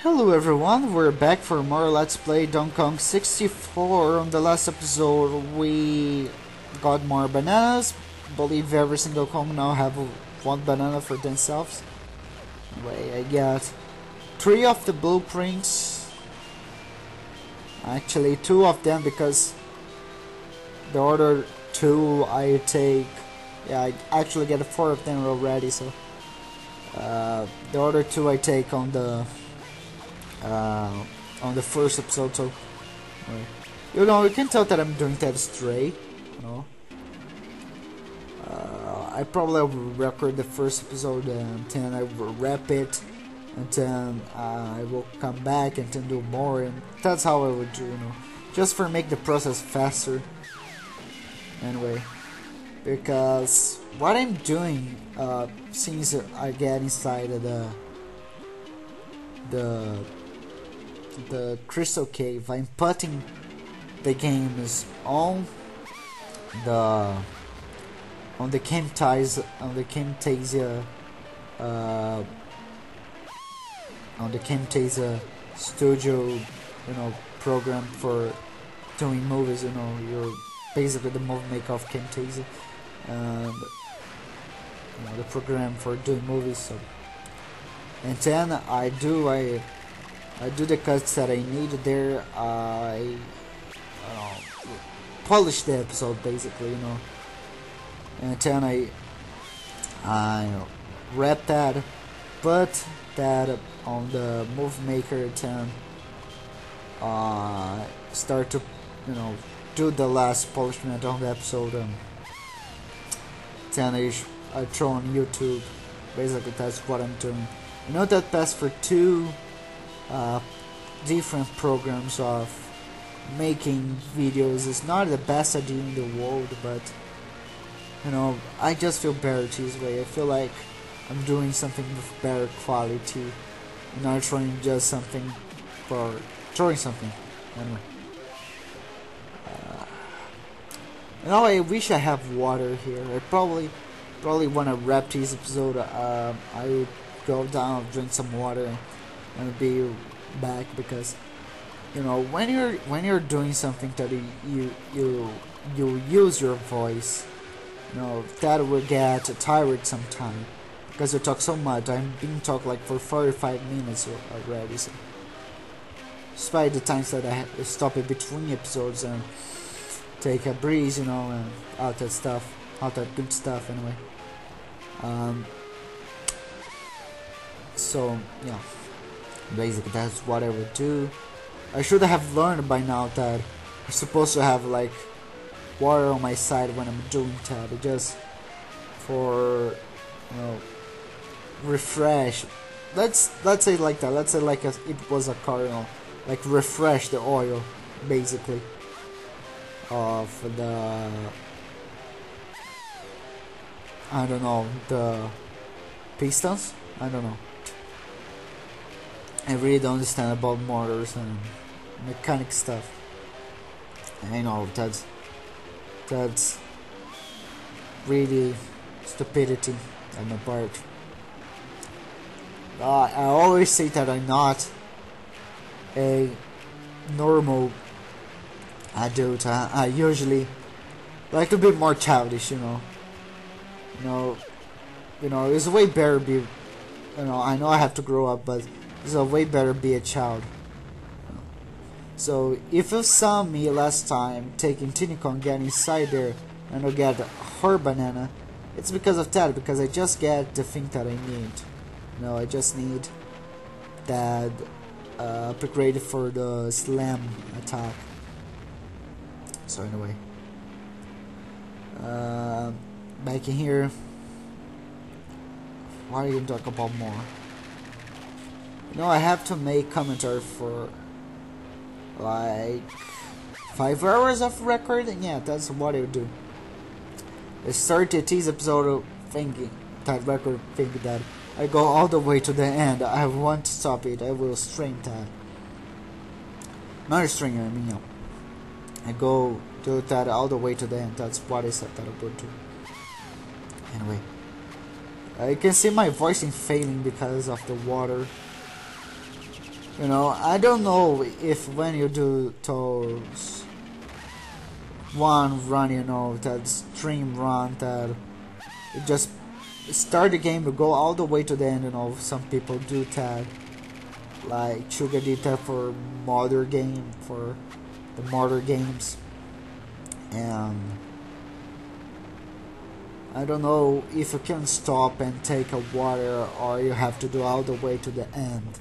Hello everyone, we're back for more Let's Play Donkey Kong 64. On the last episode we got more bananas. Believe every single Kong now have one banana for themselves. Anyway, I got 3 of the blueprints. Actually 2 of them because the other 2 I take. Yeah, I actually get 4 of them already, so the other 2 I take on the first episode, so you can tell that I'm doing that straight. I probably will record the first episode and then I will wrap it, and then I will come back and then do more, and that's how I would do, just for make the process faster. Anyway, because what I'm doing, since I get inside of the crystal cave, I'm putting the games on the Camtasia Studio, program for doing movies. You're basically the movie maker of Camtasia, and the program for doing movies. So, and then I do the cuts that I need there. I polish the episode basically, and then I wrap that, put that on the movie maker, then start to do the last polishment on the episode, and then I throw on YouTube. Basically, that's what I'm doing. That pass for 2 different programs of making videos is not the best idea in the world, but I just feel better this way. I feel like I'm doing something with better quality, not throwing just something for throwing something. Anyway, I wish I have water here. I probably want to wrap this episode. I would go down, drink some water, and be back, because when you're doing something that you use your voice, that will get tired sometime, because you talk so much. I'm being talked like for 45 minutes already, so despite the times that I stop in between episodes and take a breeze, and all that good stuff anyway. So yeah, basically that's what I would do. I should have learned by now that I'm supposed to have like water on my side when I'm doing that, just for refresh. Let's say like that. Let's say like it was a car, like refresh the oil basically of the, I don't know, the pistons. I don't know. I really don't understand about motors and mechanic stuff. I know that's really stupidity on my part. I always say that I'm not a normal adult. I usually like to be more childish, it's way better be, I know I have to grow up, but it's a way better be a child. So if you saw me last time taking Tinny Kong, get inside there and I get her banana, it's because of that, because I just get the thing that I need. I just need that upgrade for the slam attack. So anyway, back in here. Why are you gonna talk about more? I have to make commentary for like 5 hours of recording. Yeah, that's what I do. I started this episode thinking that I go all the way to the end. I won't stop it. I will stream that. Not a stringer, I go do that all the way to the end. That's what I said that I would do. Anyway, I can see my voice fading because of the water. You know, I don't know if when you do those one run, you know, that stream run that you just start the game, you go all the way to the end, you know, some people do that. Like Sugar did that for modern game, for the modern games. And I don't know if you can stop and take a water or you have to do all the way to the end.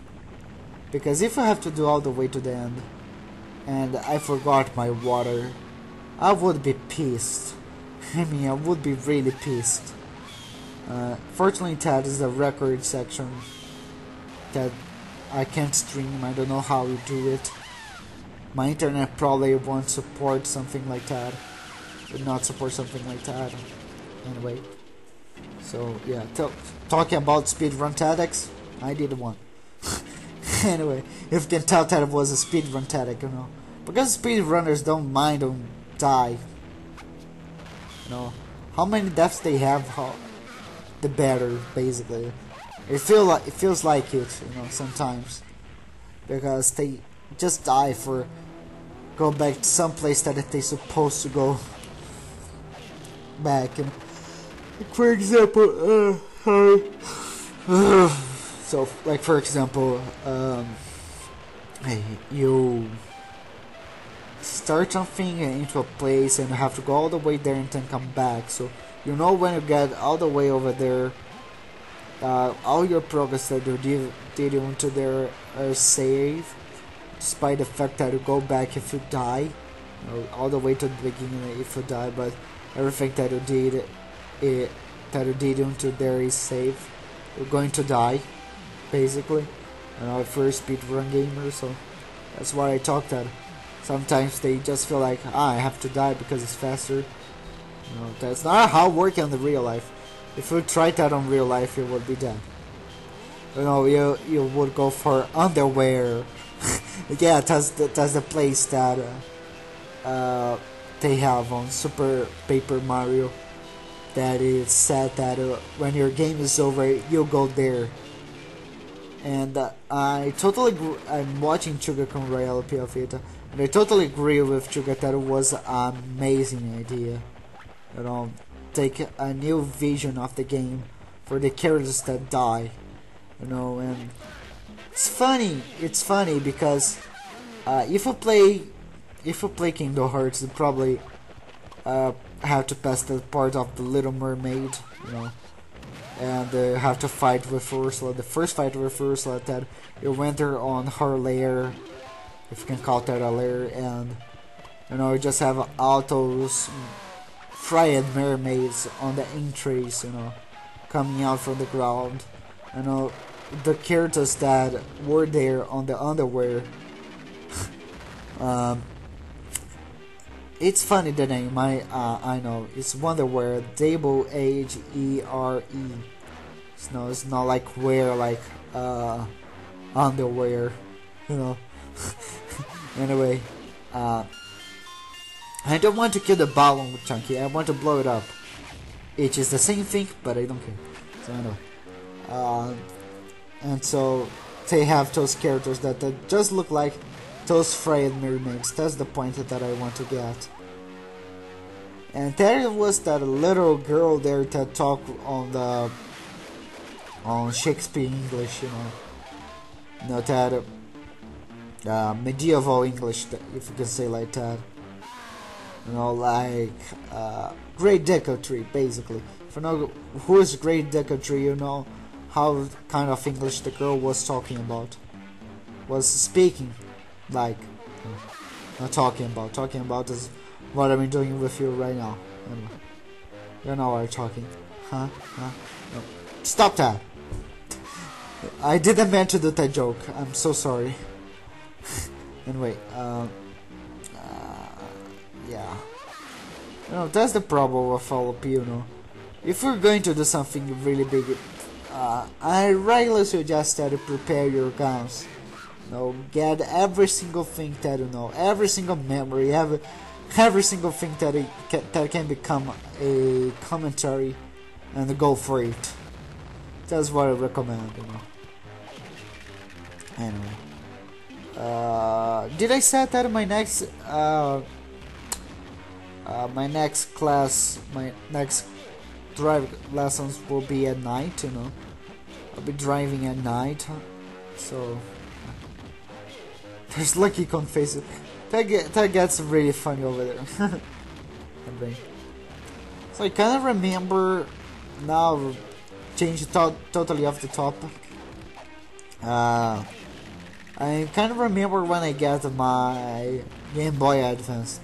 Because if I have to do all the way to the end and I forgot my water, I would be pissed. I mean, I would be really pissed. Fortunately, that is the record section that I can't stream. I don't know how you do it. My internet probably won't support something like that. Would not support something like that. Anyway. So, yeah. Talking about speedrun tactics, I did one. Anyway, if you can tell that it was a speedrun tactic, you know. Because speedrunners don't mind, don't die. You know, how many deaths they have, the better, basically. It feels like it, you know, sometimes. Because they just die for go back to some place that they're supposed to go back. And for example, so like for example, you start something into a place and you have to go all the way there and then come back. So you know when you get all the way over there, all your progress that you did into there are saved, despite the fact that you go back if you die, you know, all the way to the beginning if you die, but everything that you did into there is saved. You're going to die, basically. You know, if you're a speedrun gamer, so that's why I talk that. Sometimes they just feel like, I have to die because it's faster. You know, that's not how it works in the real life. If you tried that on real life, you would be dead. You know, you would go for underwear. Yeah, that's the place that they have on Super Paper Mario. That is said that when your game is over, you'll go there. And I totally agree. I'm watching Sugarcane Royale PF, and I totally agree with Sugar that it was an amazing idea. You know, take a new vision of the game for the characters that die. You know, and it's funny. It's funny because if you play Kingdom Hearts, you probably have to pass the part of the Little Mermaid. You know. And have to fight with Ursula. The first fight with Ursula, that you went there on her lair, if you can call that a lair, and you know, you just have all those fried mermaids on the entries, you know, coming out from the ground. You know, the characters that were there on the underwear. It's funny the name. I know it's Wonderwear. W-H-E-R-E. No, it's not like wear like underwear. You know. Anyway, I don't want to kill the balloon with Chunky. I want to blow it up. It is the same thing, but I don't care. So I know. And so they have those characters that just look like those fried mermaids. That's the point that I want to get. And there was that little girl there that talked on Shakespeare English, you know, that medieval English, if you can say like that. You know, like Great Dickotry, basically. If you know who is Great Dickotry, you know how kind of English the girl was talking about, was speaking. Like, not talking about is what I'm doing with you right now. Anyway, you know what I'm talking. Huh? No. Stop that! I didn't mean to do that joke. I'm so sorry. Anyway, yeah. You know, that's the problem with all of you know. If you're going to do something really big, I regularly suggest that you prepare your guns. Know, get every single thing that you know, every single memory, every single thing that can become a commentary, and go for it. That's what I recommend, you know. Anyway, Did I say that my next class, my next drive lessons will be at night? You know, I'll be driving at night. So there's Lucky Kong faces. That gets really funny over there. I think. So I kind of remember now. Change totally off the topic. I kind of remember when I got my Game Boy Advance,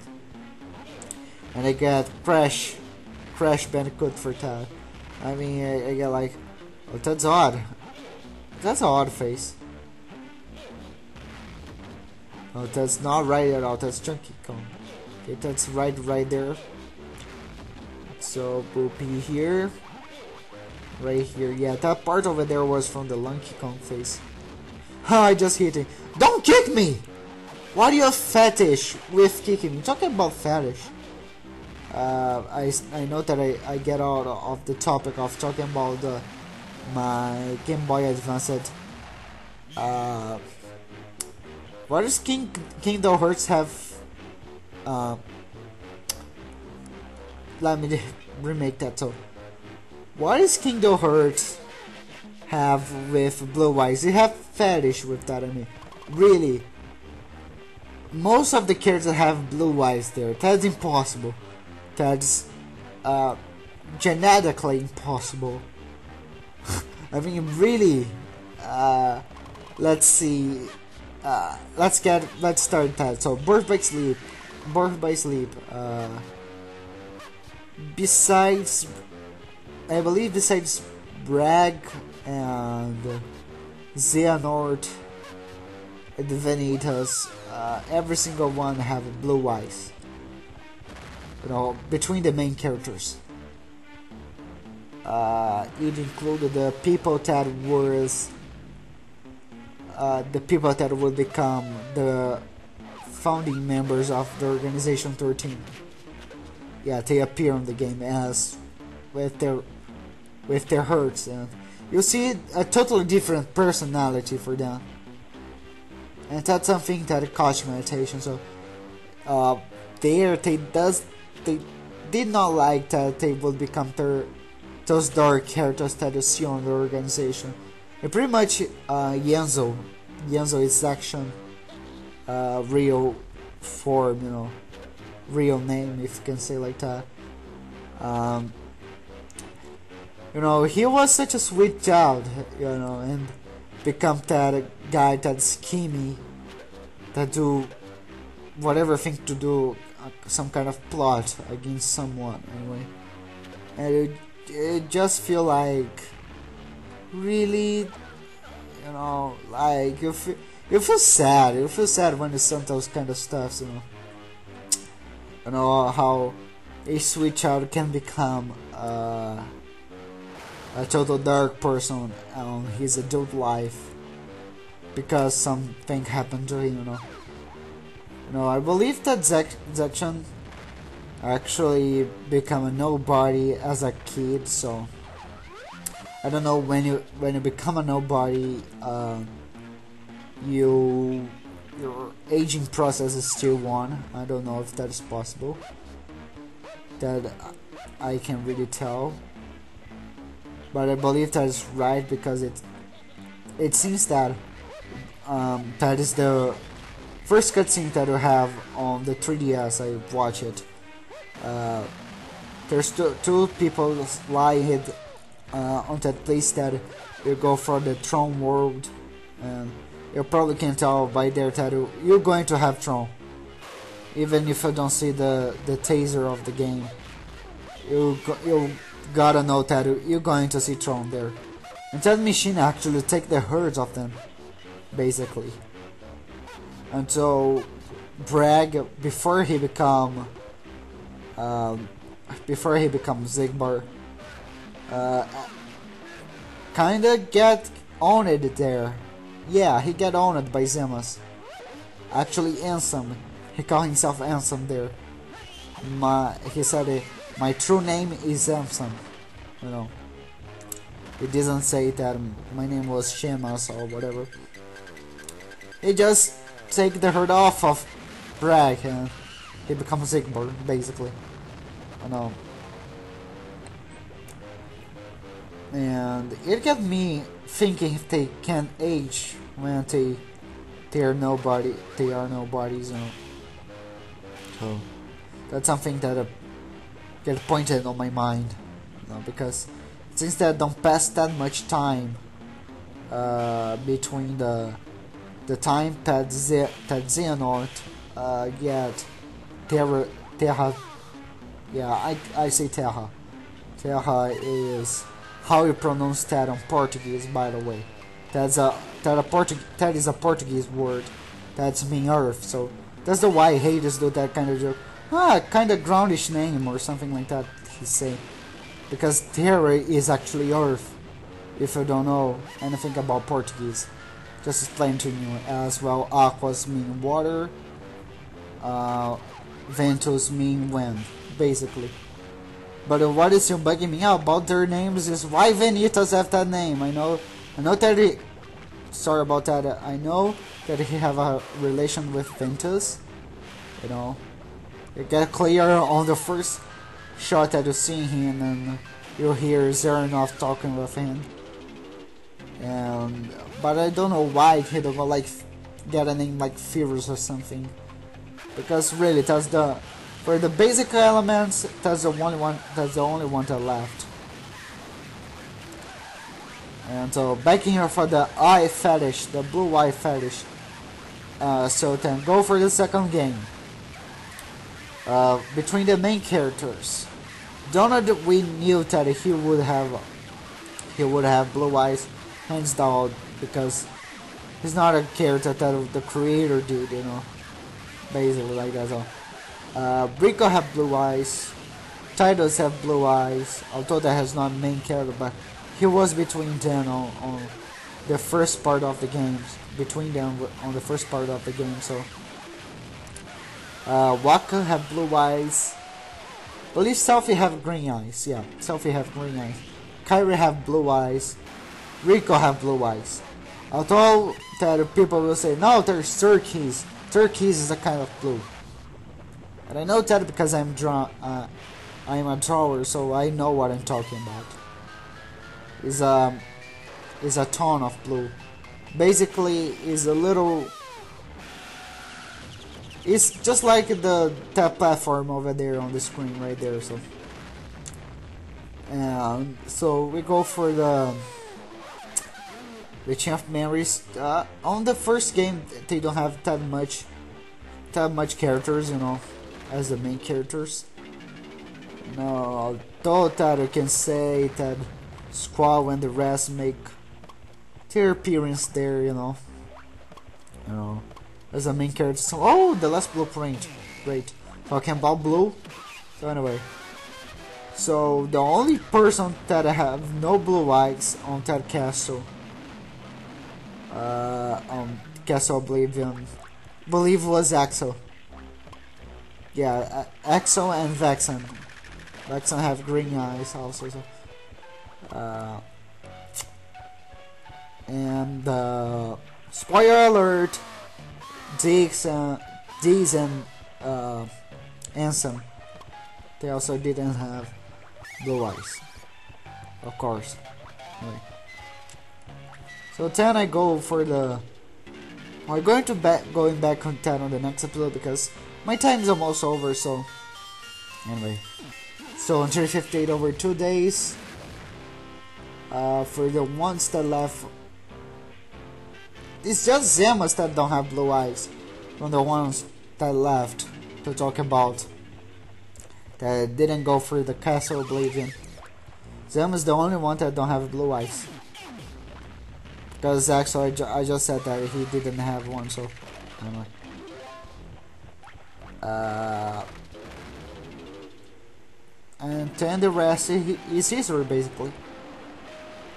and I got Crash Bandicoot for that. I mean, I get like, oh, that's odd. That's an odd face. Oh, that's not right at all. That's Chunky Kong. Okay, that's right there. So Boopy here. Right here, yeah, that part over there was from the Donkey Kong face. I just hit it. Don't kick me! Why do you have fetish with kicking me? Talking about fetish. I know that I get out of the topic of talking about my Game Boy Advance. What does Kingdom Hearts have? Let me remake that too. What does Kingdom Hearts have with blue eyes? They have fetish with that, I mean. Really. Most of the characters have blue eyes there. That's impossible. That's genetically impossible. I mean, really. Let's see. Let's start that. So, Birth by Sleep. Besides, I believe besides Bragg and Xehanort and the Vanitas, every single one have blue eyes. You know, between the main characters. It included the people that would become the founding members of the Organization 13. Yeah, they appear in the game as with their hurts, and you see a totally different personality for them, and that's something that caught my attention. So they did not like that they would become those dark characters that you see on the organization. And pretty much Yenzo is action real form, you know, real name, if you can say like that. You know, he was such a sweet child, you know, and become that guy that's schemy, that do whatever thing to do some kind of plot against someone, anyway. And it just feel like really, you know, like you feel sad when you see those kind of stuff, you know how a sweet child can become a total dark person on his adult life because something happened to him, you know. You know, I believe that Zakshan actually become a nobody as a kid, so I don't know, when you become a nobody, your aging process is still on. I don't know if that is possible. That I can really tell, but I believe that is right because it seems that that is the first cutscene that you have on the 3DS. I watch it. There's two people lying on that place that you go for the Tron world, and you probably can tell by there that you're going to have Tron. Even if you don't see the taser of the game, you gotta know that you're going to see Tron there. And that machine actually take the herds of them, basically. And so Bragg, before he becomes Xigbar, kinda get owned there. Yeah, he got owned by Zemus. Actually, Ansem. He called himself Ansem there. He said, my true name is Ansem. You know. He didn't say that my name was Shemas or whatever. He just take the hurt off of Brack, and he becomes Igbor, basically. I know. And it got me thinking if they can age when they are nobodies, you know. So that's something that get pointed on my mind, you know, because since they don't pass that much time between the time that Xehanort get Terra, yeah, I say Terra. Terra is how you pronounce that on Portuguese, by the way. That is a Portuguese word that's mean earth, so that's the why haters do that kind of joke. Kind of groundish name or something like that, he's saying. Because Terra is actually earth, if you don't know anything about Portuguese. Just explain to you as well. Aquas mean water, Ventus mean wind, basically. But what is still bugging me out about their names is why Vanitas have that name. I know that he, sorry about that. I know that he have a relation with Ventus. You know, it get clear on the first shot that you see him, and you hear Xehanort talking with him. And but I don't know why he don't like get a name like Fevers or something. Because really, that's for the basic elements, that's the only one that left. And so back in here for the eye fetish, the blue eye fetish. So then go for the second game. Between the main characters, Donald, we knew that he would have blue eyes, hands down, because he's not a character that the creator did, you know. Basically like that. So Rico have blue eyes, Tidus have blue eyes, although that has not main character, but he was between them on the first part of the games, between them on the first part of the game. So Waka have blue eyes, I believe Selphie have green eyes, yeah, Selphie have green eyes, Kyrie have blue eyes, Rico have blue eyes, although that people will say, no, there's turquoise is a kind of blue. And I know that because I'm a drawer, so I know what I'm talking about. Is a tone of blue. Basically, is a little. It's just like that platform over there on the screen right there. So, and so we go for the Chain of Memories. On the first game, they don't have that much characters, you know, as the main characters. No, although that I can say that Squall and the rest make their appearance there, you know, as a main character. So, oh, the last blueprint, great. Talking about blue. So anyway, so the only person that have no blue eyes on that castle, on Castle Oblivion, believe was Axel. Yeah, Axel and Vexen. Vexen have green eyes also. So. And spoiler alert, Diggs and Ansem, they also didn't have blue eyes, of course. Anyway. So then I go for the. I'm going back on that on the next episode because my time's almost over. So anyway, so 158 over 2 days. For the ones that left, it's just Zemas that don't have blue eyes. From the ones that left to talk about that didn't go for the Castle Oblivion. Zemas the only one that don't have blue eyes. Because actually I just said that he didn't have one, so anyway. And then the rest is history basically.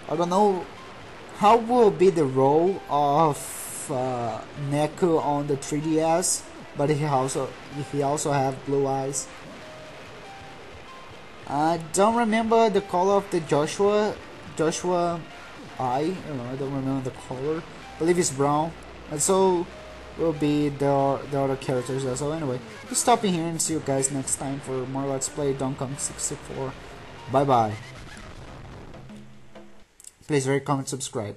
I don't know how will be the role of Neku on the 3DS, but he also have blue eyes. I don't remember the color of the Joshua eye. I don't remember the color. I believe it's brown. And so will be the other characters as well. Anyway, just stopping here and see you guys next time for more Let's Play Donkey Kong 64. Bye bye. Please rate, comment, subscribe.